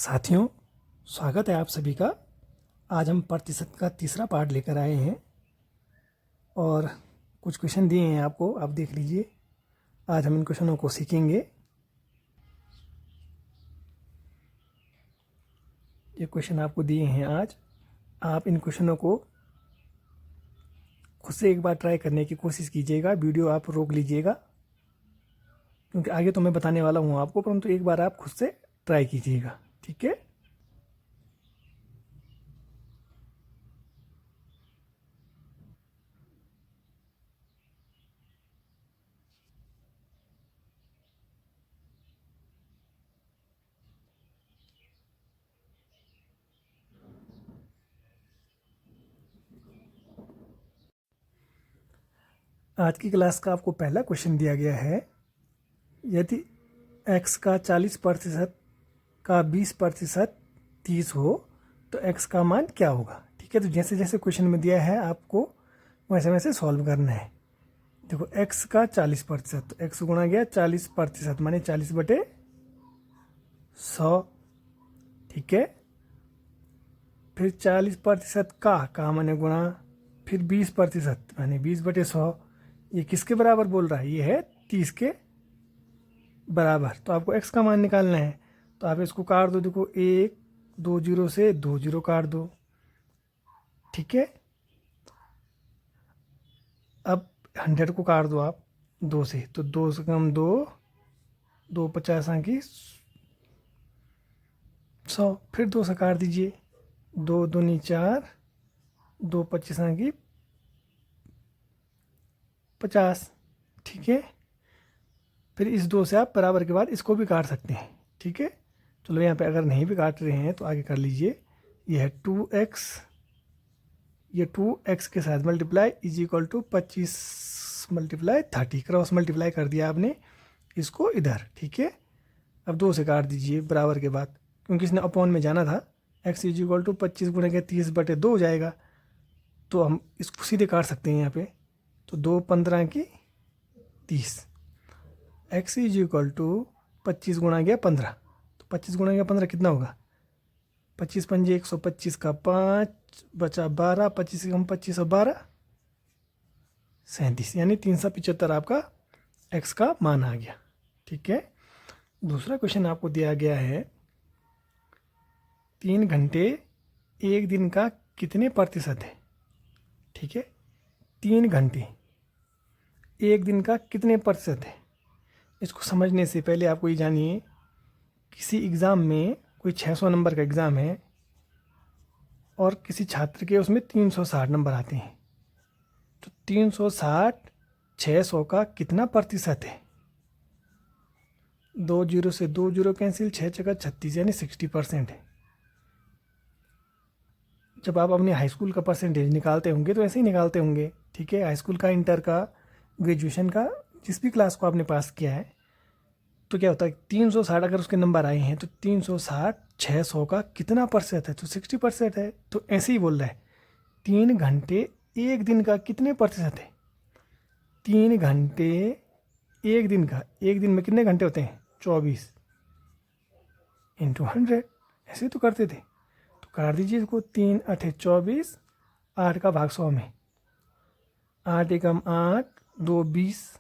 साथियों, स्वागत है आप सभी का। आज हम प्रतिशत का तीसरा पार्ट लेकर आए हैं और कुछ क्वेश्चन दिए हैं आपको, आप देख लीजिए। आज हम इन क्वेश्चनों को सीखेंगे। ये क्वेश्चन आपको दिए हैं आज। आप इन क्वेश्चनों को खुद से एक बार ट्राई करने की कोशिश कीजिएगा। वीडियो आप रोक लीजिएगा क्योंकि आगे तो मैं बताने वाला हूँ आपको, परंतु एक बार आप खुद से ट्राई कीजिएगा, ठीक है। आज की क्लास का आपको पहला क्वेश्चन दिया गया है, यदि x का 40% का 20% 30 हो तो x का मान क्या होगा। ठीक है, तो जैसे जैसे क्वेश्चन में दिया है आपको वैसे वैसे सॉल्व करना है। देखो x का 40%, तो x गुणा गया 40% माने 40/100। ठीक है, फिर 40% का माने गुणा, फिर 20% माने 20/100। ये किसके बराबर बोल रहा है? ये है 30 के बराबर। तो आपको x का मान निकालना है, तो आप इसको काट दो। देखो 1 2 जीरो से 2 जीरो काट दो। ठीक है, अब 100 को काट दो आप 2 से, तो 2 से कम 2, 2 50 की 100, फिर 2 से काट दीजिए। 2 दूनी 4, 2 25 की 50। ठीक है, फिर इस 2 से आप बराबर के बाद इसको भी काट सकते हैं। ठीक है, चलो यहाँ पे अगर नहीं भी काट रहे हैं तो आगे कर लीजिए। ये है 2x, ये 2x के साथ multiply is equal to 25 × 30, cross multiply कर दिया आपने इसको इधर। ठीक है, अब 2 से काट दीजिए बराबर के बाद, क्योंकि इसने अपॉन में जाना था। x इज इक्वल टू 25 गुणे के 30/2 हो जाएगा, तो हम इसको सीधे काट सकते हैं यहाँ पे। तो 2 15 की 30, x इज इक्वल टू 25 गुणा गया 15, तो 25 गुणा गया 15 कितना होगा? 25 पंजे 125 का 5 बचा 12, 25 कम 25 और 12 37, यानी 375 आपका x का मान आ गया। ठीक है, दूसरा क्वेश्चन आपको दिया गया है, 3 घंटे एक दिन का कितने प्रतिशत है? ठीक है, 3 घंटे एक दिन का कितने प्रतिशत है? इसको समझने से पहले आपको ये जानिए, किसी एग्ज़ाम में कोई 600 नंबर का एग्ज़ाम है और किसी छात्र के उसमें 360 नंबर आते हैं, तो 360 600 का कितना प्रतिशत है? 2 जीरो से 2 जीरो कैंसिल, 6 जगह 36, यानी 60% है। जब आप अपने हाई स्कूल का परसेंटेज निकालते होंगे तो ऐसे ही निकालते होंगे। ठीक है, हाई स्कूल का, इंटर का, ग्रेजुएशन का, जिस भी क्लास को आपने पास किया है, तो क्या होता है 360 अगर उसके नंबर आए हैं तो 360 600 का कितना प्रतिशत है? तो 60% है। तो ऐसे ही बोल रहा है, 3 घंटे एक दिन का कितने प्रतिशत है? 3 घंटे एक दिन का, एक दिन में कितने घंटे होते हैं? 24 × 100, ऐसे तो करते थे। तो काट दीजिए इसको, 3 8 24, 8 का भाग 100 में, 8 एकम 8, 2 20,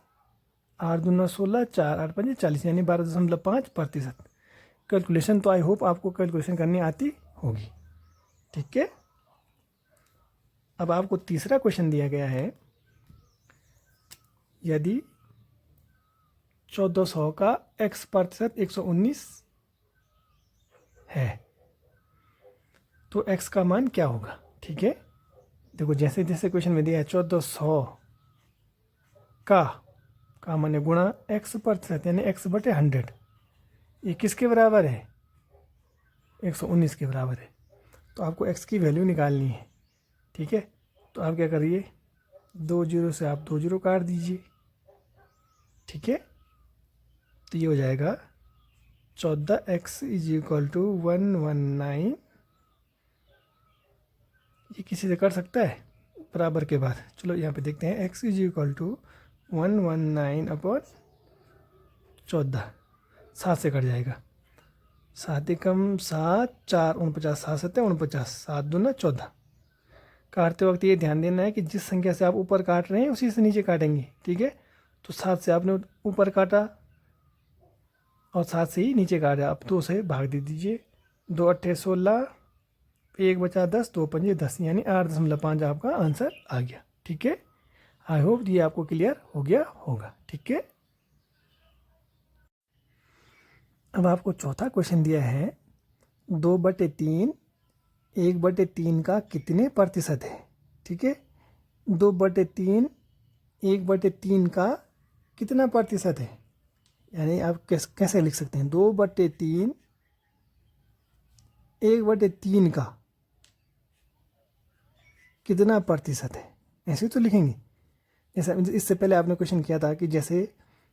8 दूना 16, 4 8 5 40, यानी 12.5%। कैलकुलेशन तो आई होप आपको कैलकुलेशन करनी आती होगी। ठीक है, अब आपको तीसरा क्वेश्चन दिया गया है, यदि 1400 का x% 119 है तो x का मान क्या होगा? ठीक है, देखो जैसे जैसे क्वेश्चन में दिया है 1400 का माने गुणा x% यानी x/100, ये किसके बराबर है? 119 के बराबर है। तो आपको x की वैल्यू निकालनी है। ठीक है, तो आप क्या करिए, 2 जीरो से आप 2 जीरो काट दीजिए। ठीक है, तो ये हो जाएगा 14x इज इक्वल टू 119। ये किसी से कर सकता है बराबर के बाद? चलो यहाँ पे देखते हैं, x इज इक्वल टू 119/14, 7 से कट जाएगा। 7 एकम 7, 4 49, 7 7 49, 7 दूना 14। काटते वक्त ये ध्यान देना है कि जिस संख्या से आप ऊपर काट रहे हैं उसी से नीचे काटेंगे, ठीक है। तो 7 से आपने ऊपर काटा और 7 से ही नीचे काटा, आप 2 से भाग दे दीजिए। 2 अट्ठे 16, 1 बचा 10, 2 पंजे 10, यानी 8.5 आपका आंसर आ गया, ठीक है। आई होप ये आपको क्लियर हो गया होगा, ठीक है। अब आपको चौथा क्वेश्चन दिया है 2/3 1/3 का कितने प्रतिशत है, ठीक है। 2/3 1/3 का कितना प्रतिशत है, यानी आप कैसे लिख सकते हैं 2/3 1/3 का कितना प्रतिशत है, ऐसे तो लिखेंगे। जैसे इससे पहले आपने क्वेश्चन किया था कि जैसे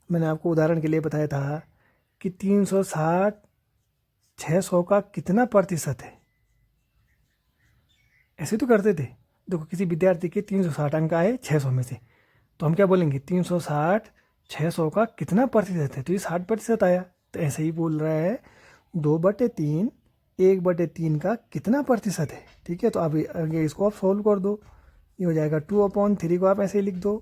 मैंने आपको उदाहरण के लिए बताया था कि 360 600 का कितना प्रतिशत है, ऐसे तो करते थे। देखो किसी विद्यार्थी के 360 अंक आए 600 में से, तो हम क्या बोलेंगे 360 600 का कितना प्रतिशत है, तो ये 60% आया। तो ऐसे ही बोल रहा है 2/3 1/3 का कितना प्रतिशत है, ठीक है। तो अब आगे इसको आप सॉल्व कर दो, ये हो जाएगा 2/3 को आप ऐसे ही लिख दो,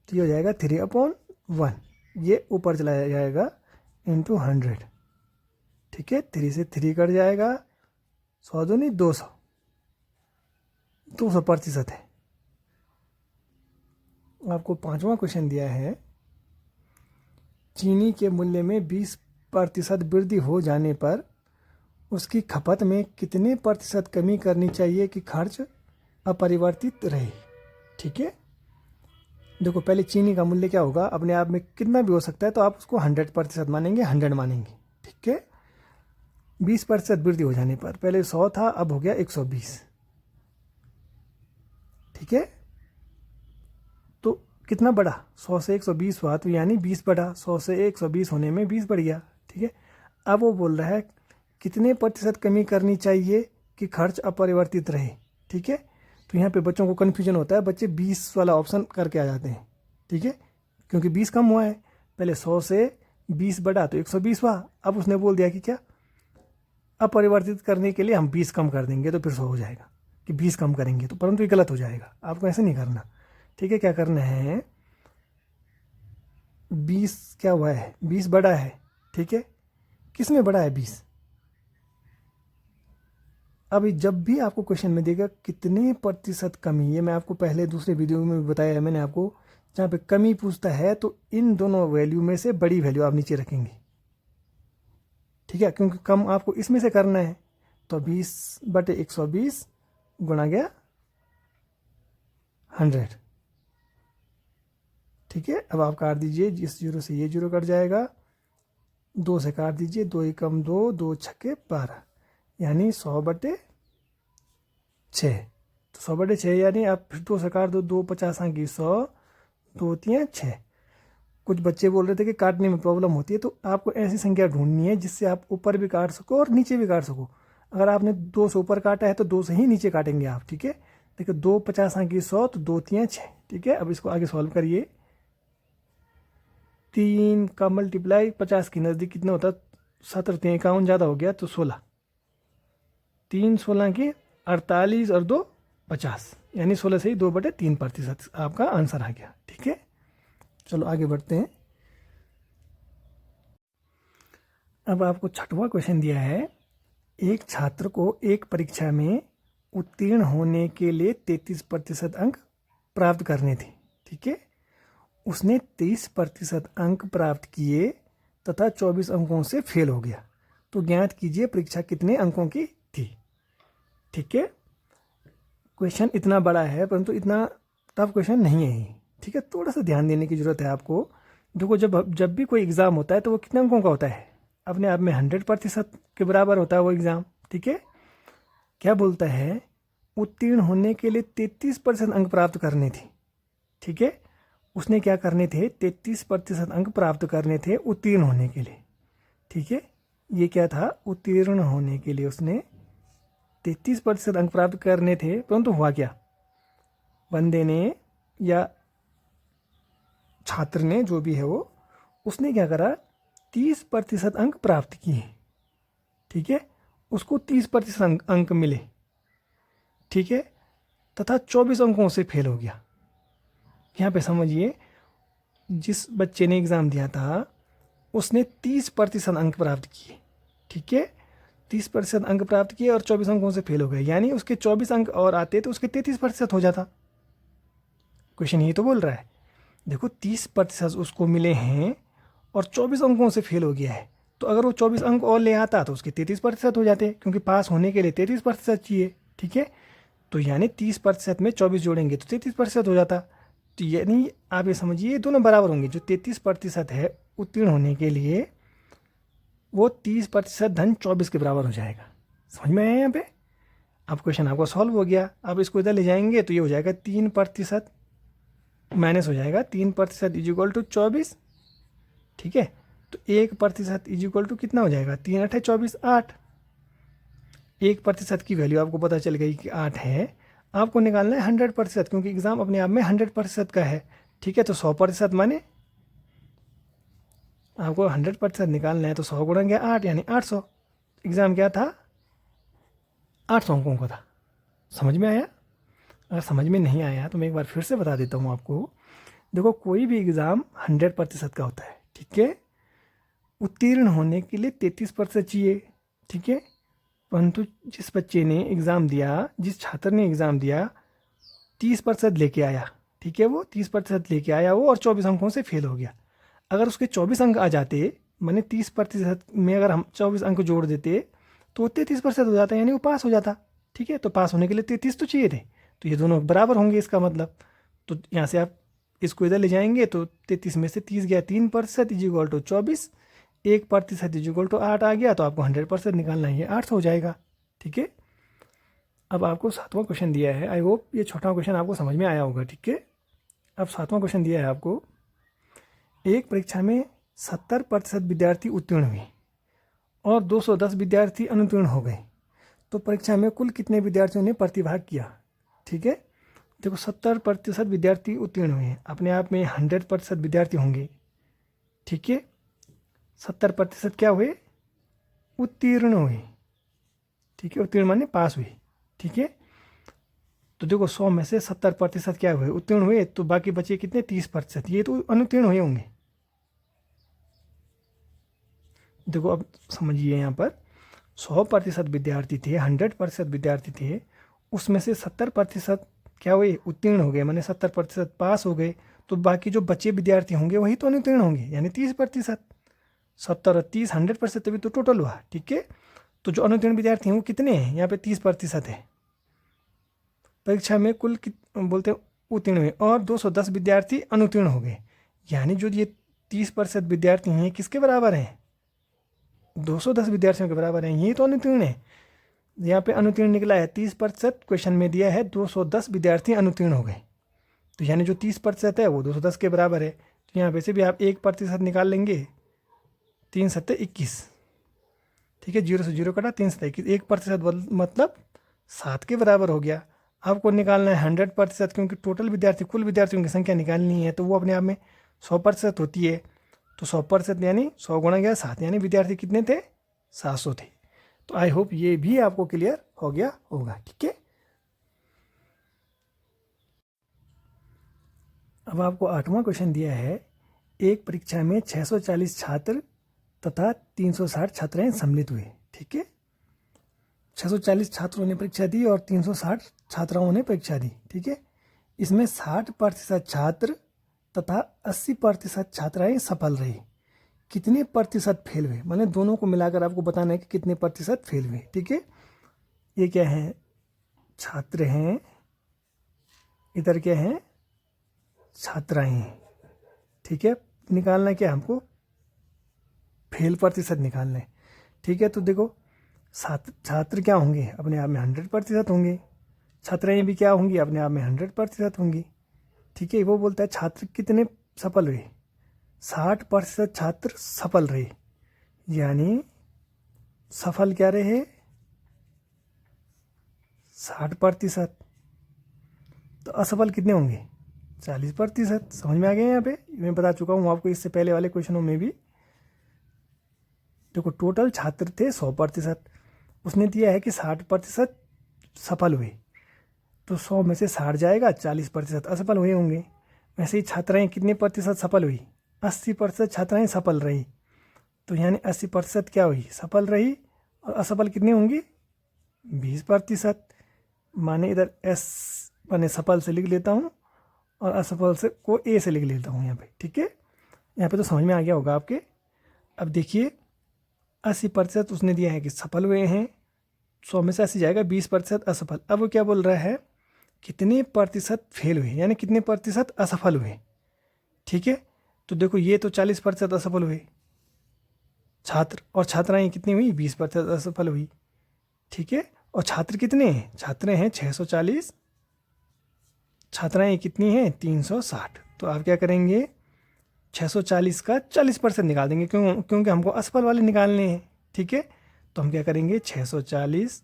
तो ये हो जाएगा 3/1, ये ऊपर चला जाएगा इंटू 100, ठीक है। 3 से 3 कट जाएगा, 100 दूनी 200, 200% है। आपको पांचवा क्वेश्चन दिया है चीनी के मूल्य में 20% वृद्धि हो जाने पर उसकी खपत में कितने प्रतिशत कमी करनी चाहिए कि खर्च अपरिवर्तित रहे, ठीक है। देखो पहले चीनी का मूल्य क्या होगा, अपने आप में कितना भी हो सकता है, तो आप उसको 100% मानेंगे, 100 मानेंगे, ठीक है। 20% वृद्धि हो जाने पर, पहले 100 था अब हो गया 120, ठीक है। तो कितना बढ़ा, 100 से 120 हुआ, तो यानी 20 बढ़ा, 100 से 120 होने में 20 बढ़ गया, ठीक है। अब वो बोल रहा है कितने प्रतिशत कमी करनी चाहिए कि खर्च अपरिवर्तित रहे, ठीक है। तो यहाँ पे बच्चों को कन्फ्यूजन होता है, बच्चे 20 वाला ऑप्शन करके आ जाते हैं, ठीक है, क्योंकि 20 कम हुआ है। पहले 100 से 20 बढ़ा तो 120 हुआ, अब उसने बोल दिया कि क्या अपरिवर्तित करने के लिए हम 20 कम कर देंगे तो फिर 100 हो जाएगा, कि 20 कम करेंगे तो, परंतु ये गलत हो जाएगा, आपको ऐसे नहीं करना, ठीक है। क्या करना है, 20 क्या हुआ है, 20 बड़ा है, ठीक है। किस में बड़ा है 20, अभी जब भी आपको क्वेश्चन में देगा कितने प्रतिशत कमी, ये मैं आपको पहले दूसरे वीडियो में भी बताया है मैंने आपको, जहाँ पे कमी पूछता है तो इन दोनों वैल्यू में से बड़ी वैल्यू आप नीचे रखेंगे, ठीक है, क्योंकि कम आपको इसमें से करना है। तो 20/120 गुणा गया 100, ठीक है। अब आप काट दीजिए, जिस जीरो से ये जीरो कट जाएगा, 2 से काट दीजिए, 2 एकम 2, 2 छक्के 12, यानी 100/6। तो 100/6 यानी आप फिर 2 से काट दो, 2 50 की 100, 2 3 6। कुछ बच्चे बोल रहे थे कि काटने में प्रॉब्लम होती है, तो आपको ऐसी संख्या ढूंढनी है जिससे आप ऊपर भी काट सको और नीचे भी काट सको। अगर आपने 2 से ऊपर काटा है तो 2 से ही नीचे काटेंगे आप, ठीक है। देखो 2 50 की 100, तो 2 3 6, ठीक है। अब इसको आगे सॉल्व करिए, 3 का मल्टीप्लाई 50 के नज़दीक कितना होता है, 17 3 51 ज़्यादा हो गया, तो 16, 3 16 की 48 और 2 50, यानी 16 से ही 2/3% आपका आंसर आ गया, ठीक है। चलो आगे बढ़ते हैं। अब आपको छठवां क्वेश्चन दिया है, एक छात्र को एक परीक्षा में उत्तीर्ण होने के लिए 33% अंक प्राप्त करने थे, ठीक है। उसने 30% अंक प्राप्त किए तथा 24 अंकों से फेल हो गया, तो ज्ञात कीजिए परीक्षा कितने अंकों की थी, ठीक है। क्वेश्चन इतना बड़ा है परंतु इतना टफ क्वेश्चन नहीं है ये, ठीक है। थोड़ा सा ध्यान देने की जरूरत है आपको। देखो जब भी कोई एग्ज़ाम होता है तो वो कितने अंकों का होता है, अपने आप में 100% के बराबर होता है वो एग्ज़ाम, ठीक है। क्या बोलता है, उत्तीर्ण होने के लिए 33% अंक प्राप्त करने थे, ठीक है। उसने क्या करने थे, 33% अंक प्राप्त करने थे उत्तीर्ण होने के लिए, ठीक है। ये क्या था, उत्तीर्ण होने के लिए उसने 33% अंक प्राप्त करने थे, परंतु हुआ क्या, बंदे ने या छात्र ने, जो भी है वो, उसने क्या करा, 30% अंक प्राप्त किए, ठीक है, उसको 30% अंक मिले, ठीक है, तथा 24 अंकों से फेल हो गया। यहाँ पे समझिए, जिस बच्चे ने एग्ज़ाम दिया था उसने 30% अंक प्राप्त किए, ठीक है, 30% अंक प्राप्त किए और 24 अंकों से फेल हो गए, यानी उसके 24 अंक और आते तो उसके 33% हो जाता। क्वेश्चन ये तो बोल रहा है, देखो 30% उसको मिले हैं और 24 अंकों से फेल हो गया है, तो अगर वो 24 अंक और ले आता तो उसके 33% हो जाते, क्योंकि पास होने के लिए 33% चाहिए, ठीक है। तो यानी 30% में 24 जोड़ेंगे तो 33% हो जाता। तो यानी आप ये समझिए ये दोनों बराबर होंगे, जो 33% है उत्तीर्ण होने के लिए वो 30% धन 24 के बराबर हो जाएगा। समझ में आया यहाँ पे? अब क्वेश्चन आपको सॉल्व हो गया। अब इसको इधर ले जाएंगे तो ये हो जाएगा 3% माइनस हो जाएगा 3% इज इक्वल टू 24, ठीक है। तो 1% इज इक्वल टू कितना हो जाएगा, 3 8 24 8। 1% की वैल्यू आपको पता चल गई कि 8 है। आपको निकालना है 100%, क्योंकि एग्जाम अपने आप में 100% का है, ठीक है। तो 100% माने आपको 100% निकालना है, तो 100 गुणा गया 8 यानी 800। एग्ज़ाम क्या था, 800 अंकों का था। समझ में आया? अगर समझ में नहीं आया तो मैं एक बार फिर से बता देता हूँ आपको। देखो, कोई भी एग्ज़ाम 100% का होता है, ठीक है। उत्तीर्ण होने के लिए 33% चाहिए, ठीक है। परंतु जिस बच्चे ने एग्ज़ाम दिया, जिस छात्र ने एग्ज़ाम दिया 30% लेके आया, ठीक है, वो 30% लेके आया वो, और 24 अंकों से फेल हो गया। अगर उसके 24 अंक आ जाते, मैंने 30% में अगर हम 24 अंक जोड़ देते तो वो 33% हो जाता, यानी वो पास हो जाता, ठीक है। तो पास होने के लिए 33 तो चाहिए थे, तो ये दोनों बराबर होंगे इसका मतलब। तो यहाँ से आप इसको इधर ले जाएंगे तो 33 में से 30 गया, 3% is equal to 24, 1% is equal to 8 आ गया, तो आपको 100% निकालना है, ये 800 हो जाएगा, ठीक है। अब आपको 7वां क्वेश्चन दिया है, आई होप ये छोटा क्वेश्चन आपको समझ में आया होगा, ठीक है। अब 7वां क्वेश्चन दिया है आपको, एक परीक्षा में 70% विद्यार्थी उत्तीर्ण हुए और 210 विद्यार्थी अनुत्तीर्ण हो गए, तो परीक्षा में कुल कितने विद्यार्थियों ने प्रतिभाग किया, ठीक है। देखो, 70% विद्यार्थी उत्तीर्ण हुए हैं, अपने आप में 100% विद्यार्थी होंगे, ठीक है। 70% क्या हुए, उत्तीर्ण हुए, ठीक है। उत्तीर्ण माने पास हुए, ठीक है। तो देखो, 100 में से 70% क्या हुए, उत्तीर्ण हुए, तो बाकी बचे कितने, 30%, ये तो अनुत्तीर्ण हुए होंगे। देखो, अब समझिए, यहाँ पर 100% विद्यार्थी थे, 100% विद्यार्थी थे, उसमें से 70% क्या हुए, उत्तीर्ण हो गए, माने 70% पास हो गए, तो बाकी जो बचे विद्यार्थी होंगे वही तो अनुत्तीर्ण होंगे, यानी 30%। 70 और 30 100% तभी तो टोटल हुआ, ठीक है। तो जो अनुत्तीर्ण विद्यार्थी हैं वो कितने हैं, यहाँ पे 30% है। परीक्षा में कुल बोलते हैं उत्तीर्ण हुए और 210 विद्यार्थी अनुत्तीर्ण हो गए, यानी जो ये 30% विद्यार्थी हैं किसके बराबर हैं, 210 विद्यार्थियों के बराबर हैं, ये तो अनुत्तीर्ण है। यहाँ पे अनुत्तीर्ण निकला है 30%, क्वेश्चन में दिया है 210 विद्यार्थी अनुत्तीर्ण हो गए, तो यानी जो 30% है वो 210 के बराबर है। तो यहाँ पे से भी आप 1% निकाल लेंगे, 3 सत्ते 21, ठीक है, 0 से 0 कटा, 3 सत्ते 21, 1% मतलब 7 के बराबर हो गया। आपको निकालना है 100%, क्योंकि टोटल विद्यार्थी, कुल विद्यार्थियों की संख्या निकालनी है, तो वो अपने आप में 100% होती है। तो 100% यानी 100 गुणा गया 7, यानी विद्यार्थी कितने थे, 700 थे। तो आई होप ये भी आपको क्लियर हो गया होगा, ठीक है। अब आपको 8वां क्वेश्चन दिया है, एक परीक्षा में 640 छात्र तथा 360 छात्राएं सम्मिलित हुए, ठीक है। 640 छात्रों ने परीक्षा दी और 360 छात्राओं ने परीक्षा दी, ठीक है। इसमें 60% छात्र तथा 80% छात्राएं सफल रही, कितने प्रतिशत फेल हुए, माने दोनों को मिलाकर आपको बताना है कि कितने प्रतिशत फेल हुए, ठीक है। ये क्या है, छात्र हैं, इधर क्या है, छात्राएं हैं, ठीक है। निकालना क्या हमको, फेल प्रतिशत निकालना है, ठीक है। तो देखो, छात्र क्या होंगे, अपने आप में 100% होंगे, छात्राएं भी क्या होंगी, अपने आप में 100% होंगी, ठीक है। वो बोलता है छात्र कितने सफल हुए, 60% छात्र सफल रहे, यानी सफल क्या रहे, 60%। तो असफल कितने होंगे, 40%। समझ में आ गया यहाँ पे, मैं बता चुका हूँ आपको इससे पहले वाले क्वेश्चनों में भी। देखो टोटल छात्र थे 100%, उसने दिया है कि 60% सफल हुए, तो 100 में से 60 जाएगा, 40% असफल हुए होंगे। वैसे ही छात्राएं कितने प्रतिशत सफल हुई, 80% छात्राएं सफल रही, तो यानी 80% क्या हुई, सफल रही, और असफल कितनी होंगी, 20%। माने इधर एस माने सफल से लिख लेता हूँ और असफल से को ए से लिख लेता हूँ यहाँ पे, ठीक है। यहाँ पे तो समझ में आ गया होगा आपके। अब देखिए 80% उसने दिया है कि सफल हुए हैं, 100 में से 80 जाएगा, 20% असफल। अब वो क्या बोल रहा है, कितने प्रतिशत फेल हुए, यानी कितने प्रतिशत असफल हुए, ठीक है। तो देखो ये तो 40% असफल हुए छात्र, और छात्राएं कितनी हुई, 20% असफल हुई, ठीक है। और छात्र कितने हैं, छात्र हैं 640, छात्राएं कितनी हैं 360। तो आप क्या करेंगे, 640 का 40% निकाल देंगे, क्योंकि हमको असफल वाले निकालने हैं, ठीक है। तो हम क्या करेंगे, 640,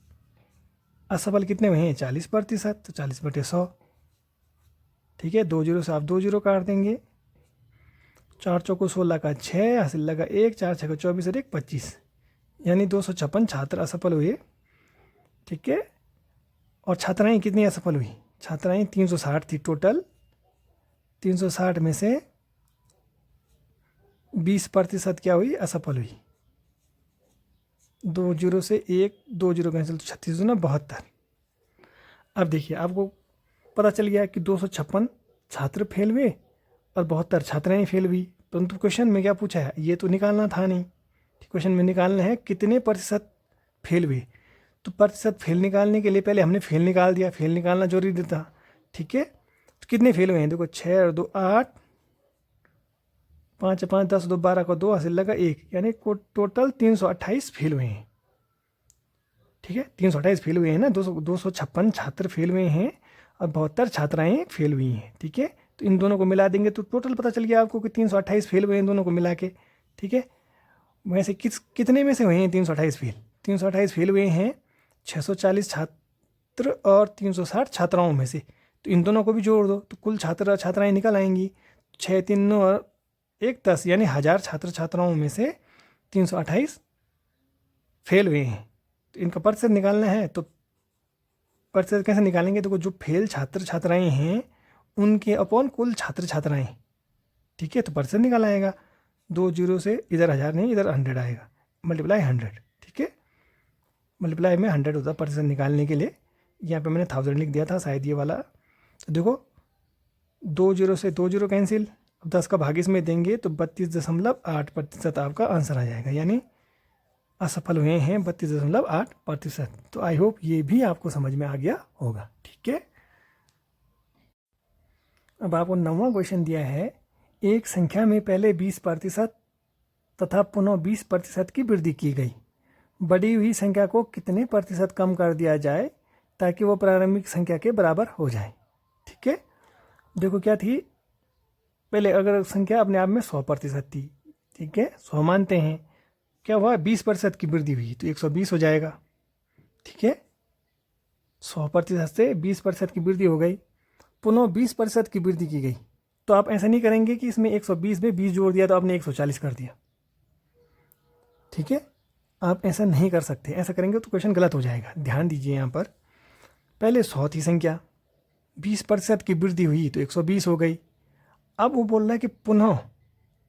असफल कितने हुए हैं 40%, तो 40/100, ठीक है। 2 जीरो से आप 2 जीरो काट देंगे, 4 चौको 16 का 6, हासिल लगा 1, 4 6 का 24 और 1 25, यानी 256 छात्र असफल हुए, ठीक है। और छात्राएं कितनी असफल हुई, छात्राएं 360 थी टोटल, 360 में से 20% क्या हुई, असफल हुई। 2 जीरो से 1 2 जीरो कैंसिल, तो 36 दूना 72। अब देखिए आपको पता चल गया कि 256 छात्र फेल हुए और 72 छात्राएं फेल हुई, परंतु क्वेश्चन में क्या पूछा है, ये तो निकालना था नहीं। क्वेश्चन में निकालना है कितने प्रतिशत फेल हुए, तो प्रतिशत फेल निकालने के लिए पहले हमने फेल निकाल दिया, फेल निकालना जरूरी था, ठीक है। तो कितने फेल हुए हैं, देखो 6 और 2 8, 5 5 10 2 12 को 2 हासिल लगा 1, यानी टोटल 328 फेल हुए हैं, ठीक है। 328 फेल हुए हैं ना, 256 छात्र फेल हुए हैं और 72 छात्राएं फेल हुई हैं, ठीक है। तो इन दोनों को मिला देंगे तो टोटल पता चल गया आपको कि 328 फेल हुए हैं दोनों को मिला के, ठीक है। वैसे कितने में से हुए हैं 328 फेल, 328 फेल हुए हैं 640 छात्र और 360 छात्राओं में से, तो इन दोनों को भी जोड़ दो तो कुल छात्र छात्राएं निकल आएंगी, 6 3 9 और 1 10, यानी 1000 छात्र छात्राओं में से 328 फेल हुए हैं। तो इनका प्रतिशत निकालना है, तो प्रतिशत कैसे निकालेंगे, तो जो फेल छात्र छात्राएं हैं उनके अपॉन कुल छात्र छात्राएं, ठीक है। तो प्रतिशत निकाल आएगा, 2 जीरो से इधर 1000 नहीं, इधर 100 आएगा, मल्टीप्लाई 100, ठीक है। मल्टीप्लाई में 100 होता है प्रतिशत निकालने के लिए, यहाँ पे मैंने 1000 लिख दिया था शायद ये वाला। तो देखो 2 जीरो से 2 जीरो कैंसिल, अब 10 का भाग इसमें देंगे तो 32.8% आपका आंसर आ जाएगा, यानी असफल हुए हैं 32.8%। तो आई होप ये भी आपको समझ में आ गया होगा, ठीक है। अब आपको 9वां क्वेश्चन दिया है, एक संख्या में पहले 20% तथा पुनः 20% की वृद्धि की गई, बढ़ी हुई संख्या को कितने प्रतिशत कम कर दिया जाए ताकि वो प्रारंभिक संख्या के बराबर हो जाए, ठीक है। देखो क्या थी, पहले अगर संख्या अपने आप में 100% थी, ठीक है, 100 मानते हैं, क्या हुआ 20% की वृद्धि हुई तो 120 हो जाएगा, ठीक है। 100% से 20% की वृद्धि हो गई, पुनः 20% की वृद्धि की गई, तो आप ऐसा नहीं करेंगे कि इसमें 120 में 20 जोड़ दिया तो आपने 140 कर दिया, ठीक है। आप ऐसा नहीं कर सकते, ऐसा करेंगे तो क्वेश्चन गलत हो जाएगा। ध्यान दीजिए, यहाँ पर पहले 100 थी संख्या, 20% की वृद्धि हुई तो 120 हो गई, अब वो बोल रहा है कि पुनः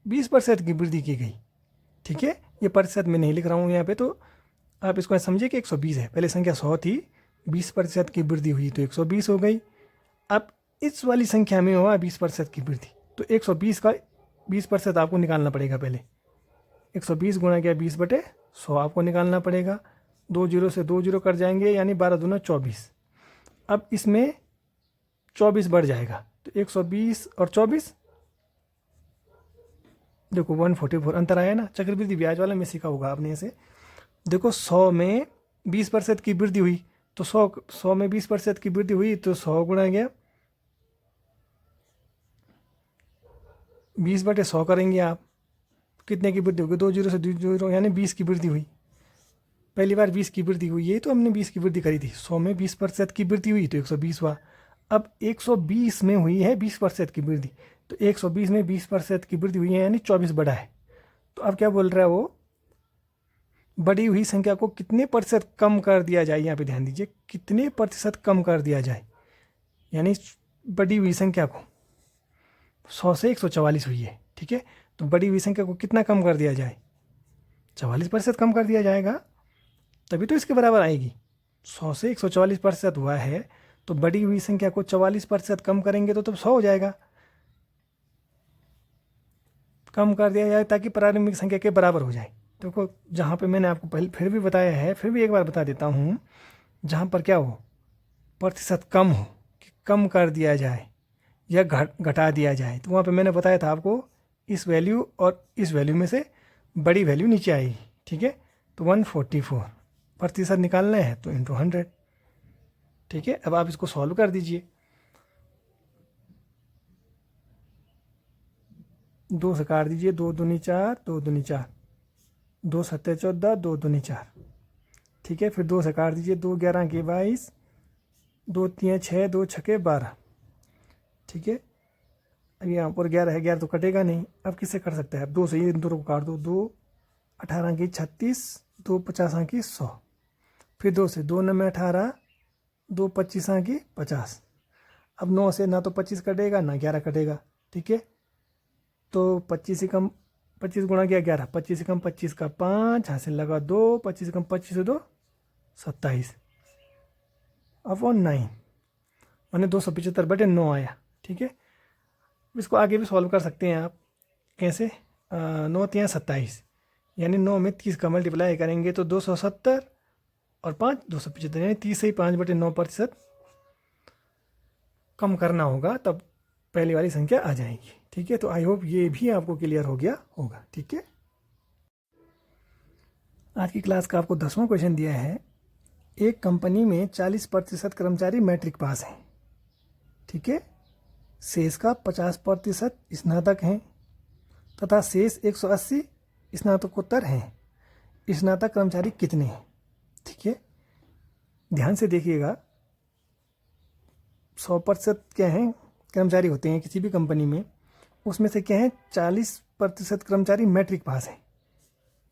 20% की वृद्धि की गई, ठीक है। ये प्रतिशत मैं नहीं लिख रहा हूँ यहाँ पे, तो आप इसको समझिए कि 120 है, पहले संख्या 100 थी, 20% की वृद्धि हुई तो 120 हो गई, अब इस वाली संख्या में हुआ 20% की वृद्धि, तो 120 का 20% आपको निकालना पड़ेगा पहले, 120 गुणा किया 20/100 आपको निकालना पड़ेगा, 2 जीरो से 2 जीरो कट जाएंगे, यानी 12 दूना 24, अब इसमें 24 बढ़ जाएगा, तो 120 और 24, देखो 144 अंतर आया ना, चक्रवृद्धि ब्याज वाला में सीखा होगा आपने ऐसे। देखो 100 में 20% की वृद्धि हुई, तो 100 में 20% की वृद्धि हुई तो 100 गुणा गया 20/100 करेंगे आप, कितने की वृद्धि होगी, 2 जीरो से 2 जीरो, यानी 20 की वृद्धि हुई, पहली बार 20 की वृद्धि हुई, यही तो हमने 20 की वृद्धि करी थी, 100 में 20% की वृद्धि हुई तो 120 हुआ, अब 120 में हुई है 20% की वृद्धि, तो 120 में 20% की वृद्धि हुई है, यानी 24 बढ़ा है, तो अब क्या बोल रहा है वो, बढ़ी हुई संख्या को कितने प्रतिशत कम कर दिया जाए, यहाँ पे ध्यान दीजिए, कितने प्रतिशत कम कर दिया जाए, यानी बढ़ी हुई संख्या को 100 से 144 हुई है, ठीक है, तो बढ़ी हुई संख्या को कितना कम कर दिया जाए, 44% कम कर दिया जाएगा, तभी तो इसके बराबर आएगी। 100 से 144% हुआ है, तो बढ़ी हुई संख्या को 44% कम करेंगे तो 100 हो जाएगा, कम कर दिया जाए ताकि प्रारंभिक संख्या के बराबर हो जाए। देखो जहाँ पे मैंने आपको पहले फिर भी बताया है, फिर भी एक बार बता देता हूँ, जहाँ पर क्या हो, प्रतिशत कम हो, कि कम कर दिया जाए या घटा दिया जाए, तो वहाँ पे मैंने बताया था आपको इस वैल्यू और इस वैल्यू में से बड़ी वैल्यू नीचे आएगी, ठीक है, तो 144 प्रतिशत निकालना है तो इंटू 100, ठीक है। अब आप इसको सॉल्व कर दीजिए, 2 से काट दीजिए, 2 दूनी 4, 2 दूनी 4, 2 सत्ते 14, 2 दूनी 4, ठीक है, फिर 2 से काट दीजिए, 2 11 के 22, 2 3 6, 2 छके 12, ठीक है। अब यहाँ पर 11 है, 11 तो कटेगा नहीं, अब किससे कट सकता है, अब 2 से ये दोनों को काट दो, 2 18 की 36, 2 50 की 100, फिर 2 से 2 9 18, 2 25 की 50, अब 9 से ना तो 25 कटेगा ना 11 कटेगा, ठीक है, तो 25 से कम 25 गुणा किया 11, 25 से कम 25 का 5, हासिल लगा 2, 25 से कम 25 से 2 27 अपॉन 9, मैंने 275/9 आया, ठीक है। इसको आगे भी सॉल्व कर सकते हैं आप, कैसे, 9 3 27, यानी 9 में 30 का मल्टीप्लाई करेंगे तो 270 और 5 275, यानी 30 से ही 5/9% कम करना होगा, तब पहली वाली संख्या आ जाएगी, ठीक है। तो आई होप ये भी आपको क्लियर हो गया होगा, ठीक है। आज की क्लास का आपको 10वां क्वेश्चन दिया है, एक कंपनी में 40% कर्मचारी मैट्रिक पास हैं, ठीक है, शेष का 50% स्नातक हैं तथा शेष 180 स्नातकोत्तर हैं, स्नातक कर्मचारी कितने हैं, ठीक है। ध्यान से देखिएगा, 100% क्या हैं कर्मचारी होते हैं किसी भी कंपनी में, उसमें से क्या है 40% कर्मचारी मैट्रिक पास हैं,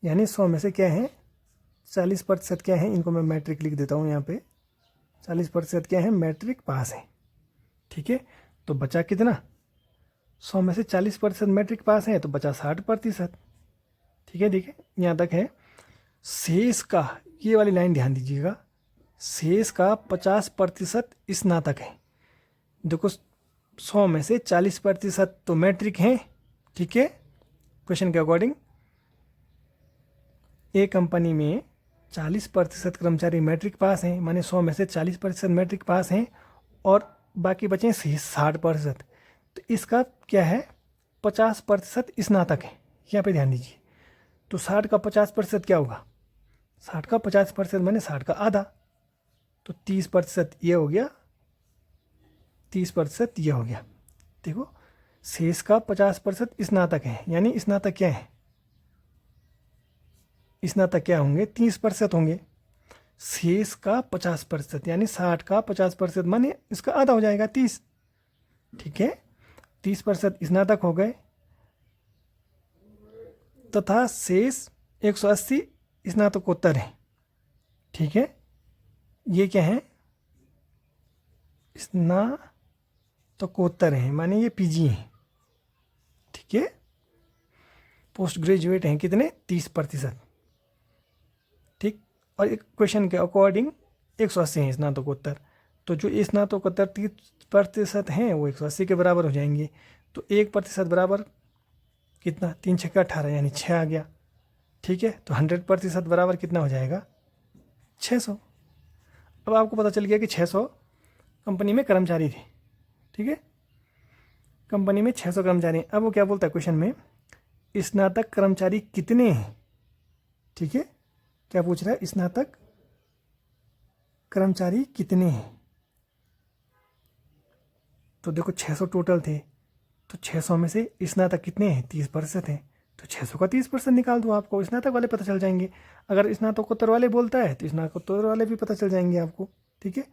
यानी 100 में से क्या है 40% क्या है, इनको मैं मैट्रिक लिख देता हूँ यहाँ पे, 40% क्या है मैट्रिक पास है, ठीक है। तो बचा कितना, 100 में से 40% मैट्रिक पास है तो बचा 60%, ठीक है। देखिए यहाँ तक है, शेष का, ये वाली लाइन ध्यान दीजिएगा, शेष का 50% स्नातक है। देखो 100 में से 40% तो मैट्रिक हैं, ठीक है, क्वेश्चन के अकॉर्डिंग एक कंपनी में 40% कर्मचारी मैट्रिक पास हैं, माने 100 में से 40% मैट्रिक पास हैं और बाकी बचे 60%, तो इसका क्या है 50% स्नातक है, यहाँ पे ध्यान दीजिए। तो 60 का 50% क्या होगा, 60 का 50% माने 60 का आधा, तो 30% ये हो गया, 30% ये हो गया। देखो शेष का 50% स्नातक है, यानी स्नातक क्या है, स्नातक क्या होंगे 30% होंगे, शेष का 50% यानी 60 का 50% माने इसका आधा हो जाएगा 30, ठीक है। 30% स्नातक हो गए तथा शेष 180 स्नातकोत्तर हैं, ठीक है। ये क्या है स्नातकोत्तर हैं, माने ये पीजी हैं, ठीक है। पोस्ट ग्रेजुएट हैं कितने 30%, ठीक। और एक क्वेश्चन के अकॉर्डिंग 180 हैं स्नातकोत्तर, तो जो स्नातकोत्तर 30% हैं वो 180 के बराबर हो जाएंगे, तो 1% बराबर कितना, 3 6 18, यानी 6 आ गया, ठीक है। तो 100% बराबर कितना हो जाएगा 600। अब आपको पता चल गया कि 600 कंपनी में कर्मचारी थे, ठीक है, कंपनी में 600 कर्मचारी हैं। अब वो क्या बोलता है क्वेश्चन में, स्नातक कर्मचारी कितने हैं, ठीक है, क्या पूछ रहा है स्नातक कर्मचारी कितने हैं। तो देखो 600 टोटल थे, तो 600 में से स्नातक कितने हैं 30% हैं, तो 600 का 30% निकाल दो, आपको स्नातक वाले पता चल जाएंगे। अगर स्नातकोत्तर वाले बोलता है तो स्नातकोत्तर वाले भी पता चल जाएंगे आपको, ठीक है।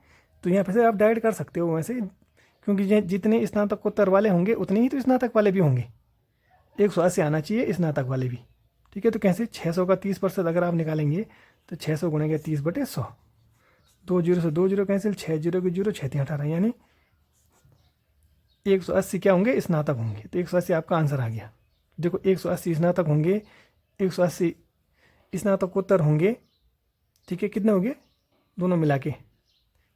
तो यहाँ पे से आप डाइड कर सकते हो वैसे, क्योंकि जितने स्नातकोत्तर वाले होंगे उतने ही तो स्नातक वाले भी होंगे, 180 आना चाहिए स्नातक वाले भी, ठीक है। तो कैसे 600 का 30% अगर आप निकालेंगे तो 600 गुणेंगे 30/100, 2 जीरो से 2 जीरो कैंसिल, 6 जीरो की जीरो, 6 18, यानी 180 क्या होंगे, स्नातक होंगे। तो 180 आपका आंसर आ गया। देखो 180 स्नातक होंगे, 180 स्नातकोत्तर होंगे, ठीक है। कितने होंगे दोनों मिला के,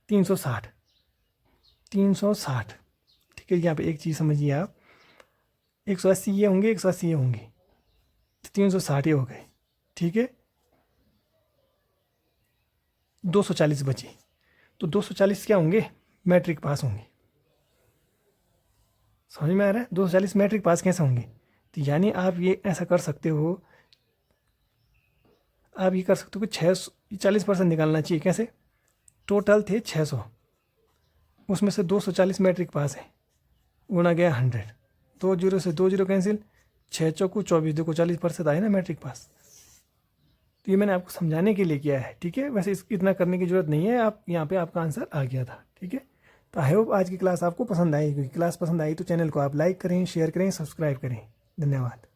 360, 360, ठीक है। यहाँ पे एक चीज़ समझिए आप, 180 ये होंगे, 180 ये होंगे, तो 360 ये हो गए, ठीक है। 240 बचे, तो 240 क्या होंगे, मैट्रिक पास होंगे। समझ में आ रहा है, 240 मैट्रिक पास कैसे होंगे। तो यानी आप ये ऐसा कर सकते हो, आप ये कर सकते हो कि 40% निकालना चाहिए। कैसे, टोटल थे 600, उसमें से 240 मैट्रिक पास है, गुना गया 100, 2 जीरो से 2 जीरो कैंसिल, 6 चौको 24, देखो 40% आए ना मैट्रिक पास। तो ये मैंने आपको समझाने के लिए किया है, ठीक है। वैसे इतना करने की जरूरत नहीं है, आप यहाँ पे आपका आंसर आ गया था, ठीक है। तो आई होप आज की क्लास आपको पसंद आई। क्लास पसंद आई तो चैनल को आप लाइक करें, शेयर करें, सब्सक्राइब करें। धन्यवाद।